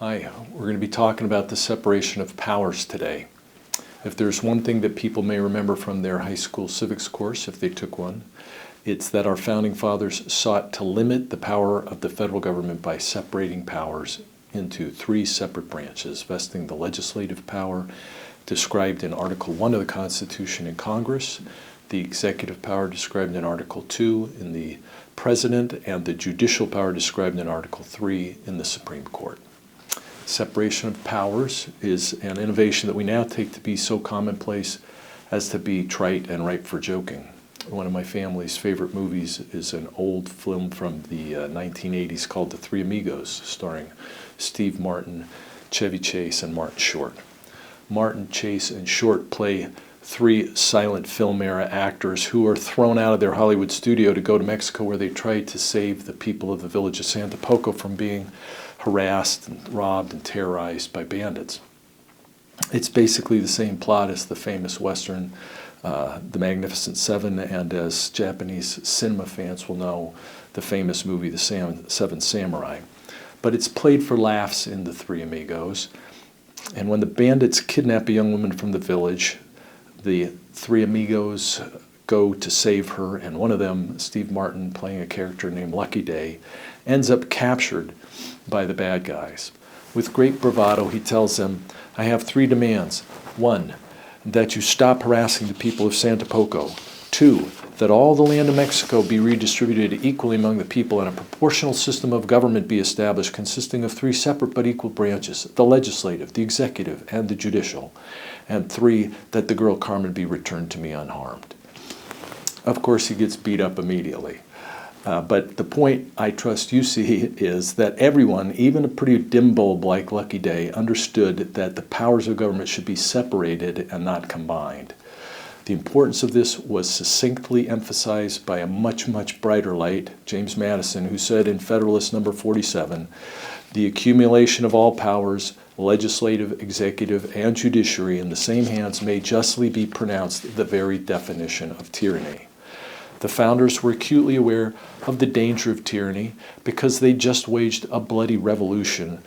Hi, we're going to be talking about the separation of powers today. If there's one thing that people may remember from their high school civics course, if they took one, it's that our founding fathers sought to limit the power of the federal government by separating powers into three separate branches, vesting the legislative power described in Article 1 of the Constitution in Congress, the executive power described in Article 2 in the President, and the judicial power described in Article 3 in the Supreme Court. Separation of powers is an innovation that we now take to be so commonplace as to be trite and ripe for joking. One of my family's favorite movies is an old film from the 1980s called The Three Amigos, starring Steve Martin, Chevy Chase, and Martin Short. Martin, Chase, and Short play three silent film era actors who are thrown out of their Hollywood studio to go to Mexico, where they try to save the people of the village of Santa Poco from being harassed and robbed and terrorized by bandits. It's basically the same plot as the famous Western, The Magnificent Seven, and as Japanese cinema fans will know, the famous movie, The Seven Samurai. But it's played for laughs in The Three Amigos. And when the bandits kidnap a young woman from the village, the three amigos go to save her, and one of them, Steve Martin, playing a character named Lucky Day, ends up captured by the bad guys. With great bravado, he tells them, "I have three demands. 1, that you stop harassing the people of Santa Poco. 2, that all the land of Mexico be redistributed equally among the people and a proportional system of government be established consisting of three separate but equal branches, the legislative, the executive, and the judicial. And 3, that the girl Carmen be returned to me unharmed." Of course, he gets beat up immediately. But the point I trust you see is that everyone, even a pretty dim bulb like Lucky Day, understood that the powers of government should be separated and not combined. The importance of this was succinctly emphasized by a much, much brighter light, James Madison, who said in Federalist Number 47, "The accumulation of all powers, legislative, executive, and judiciary in the same hands may justly be pronounced the very definition of tyranny." The founders were acutely aware of the danger of tyranny because they just waged a bloody revolution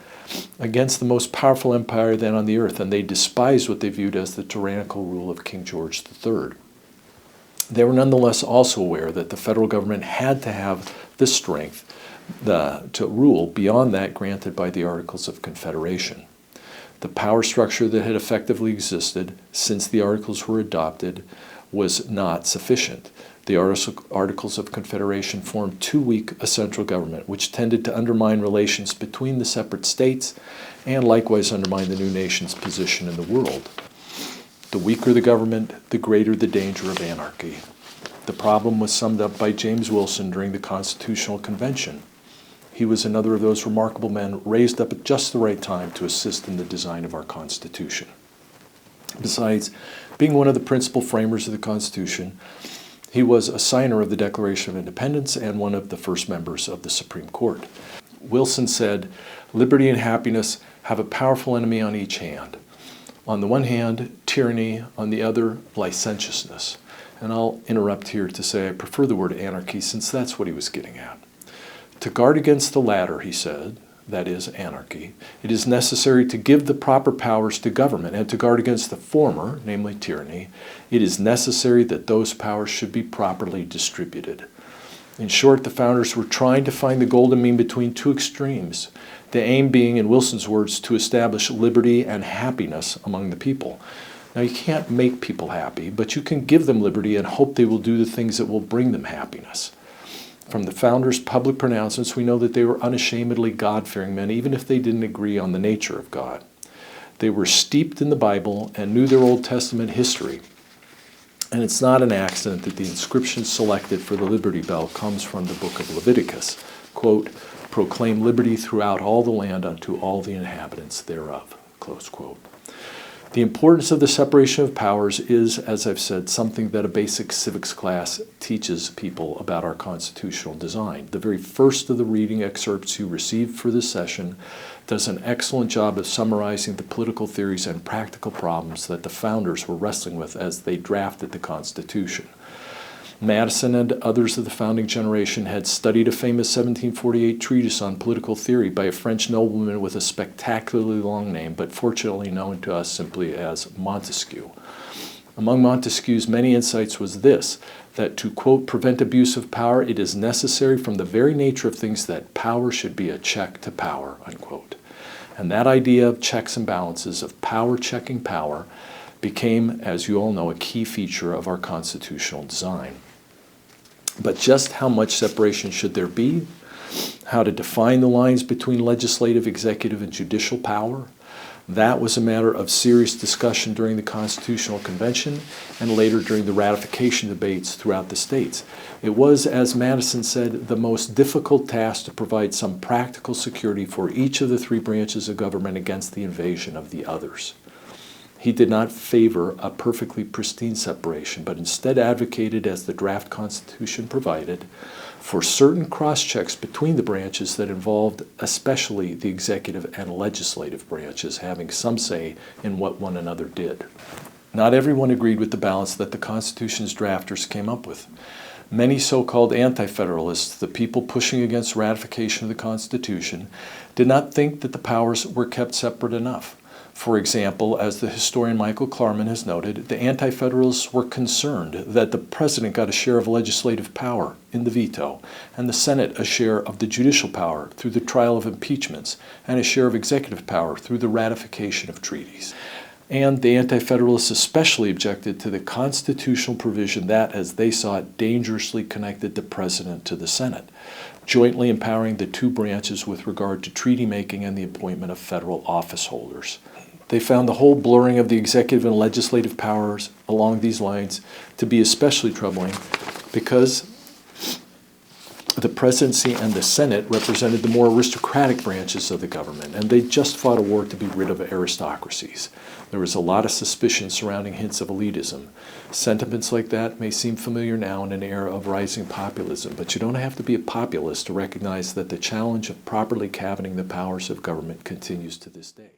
against the most powerful empire then on the earth, and they despised what they viewed as the tyrannical rule of King George III. They were nonetheless also aware that the federal government had to have the strength to rule beyond that granted by the Articles of Confederation. The power structure that had effectively existed since the Articles were adopted was not sufficient. The Articles of Confederation formed too weak a central government, which tended to undermine relations between the separate states and likewise undermine the new nation's position in the world. The weaker the government, the greater the danger of anarchy. The problem was summed up by James Wilson during the Constitutional Convention. He was another of those remarkable men raised up at just the right time to assist in the design of our Constitution. Besides being one of the principal framers of the Constitution, he was a signer of the Declaration of Independence and one of the first members of the Supreme Court. Wilson said, "Liberty and happiness have a powerful enemy on each hand. On the one hand, tyranny, on the other, licentiousness." And I'll interrupt here to say I prefer the word anarchy since that's what he was getting at. To guard against the latter, he said, that is, anarchy, it is necessary to give the proper powers to government, and to guard against the former, namely tyranny, it is necessary that those powers should be properly distributed. In short, the founders were trying to find the golden mean between two extremes, the aim being, in Wilson's words, to establish liberty and happiness among the people. Now, you can't make people happy, but you can give them liberty and hope they will do the things that will bring them happiness. From the founders' public pronouncements, we know that they were unashamedly God-fearing men, even if they didn't agree on the nature of God. They were steeped in the Bible and knew their Old Testament history. And it's not an accident that the inscription selected for the Liberty Bell comes from the book of Leviticus. Quote, "Proclaim liberty throughout all the land unto all the inhabitants thereof." Close quote. The importance of the separation of powers is, as I've said, something that a basic civics class teaches people about our constitutional design. The very first of the reading excerpts you received for this session does an excellent job of summarizing the political theories and practical problems that the founders were wrestling with as they drafted the Constitution. Madison and others of the founding generation had studied a famous 1748 treatise on political theory by a French nobleman with a spectacularly long name, but fortunately known to us simply as Montesquieu. Among Montesquieu's many insights was this, that to, quote, prevent abuse of power, it is necessary from the very nature of things that power should be a check to power, unquote. And that idea of checks and balances, of power checking power, became, as you all know, a key feature of our constitutional design. But just how much separation should there be? How to define the lines between legislative, executive, and judicial power? That was a matter of serious discussion during the Constitutional Convention and later during the ratification debates throughout the states. It was, as Madison said, the most difficult task to provide some practical security for each of the three branches of government against the invasion of the others. He did not favor a perfectly pristine separation, but instead advocated, as the draft Constitution provided, for certain cross-checks between the branches that involved especially the executive and legislative branches having some say in what one another did. Not everyone agreed with the balance that the Constitution's drafters came up with. Many so-called anti-federalists, the people pushing against ratification of the Constitution, did not think that the powers were kept separate enough. For example, as the historian Michael Klarman has noted, the Anti-Federalists were concerned that the President got a share of legislative power in the veto, and the Senate a share of the judicial power through the trial of impeachments, and a share of executive power through the ratification of treaties. And the Anti-Federalists especially objected to the constitutional provision that, as they saw it, dangerously connected the President to the Senate, jointly empowering the two branches with regard to treaty making and the appointment of federal office holders. They found the whole blurring of the executive and legislative powers along these lines to be especially troubling because the presidency and the Senate represented the more aristocratic branches of the government, and they just fought a war to be rid of aristocracies. There was a lot of suspicion surrounding hints of elitism. Sentiments like that may seem familiar now in an era of rising populism, but you don't have to be a populist to recognize that the challenge of properly cabining the powers of government continues to this day.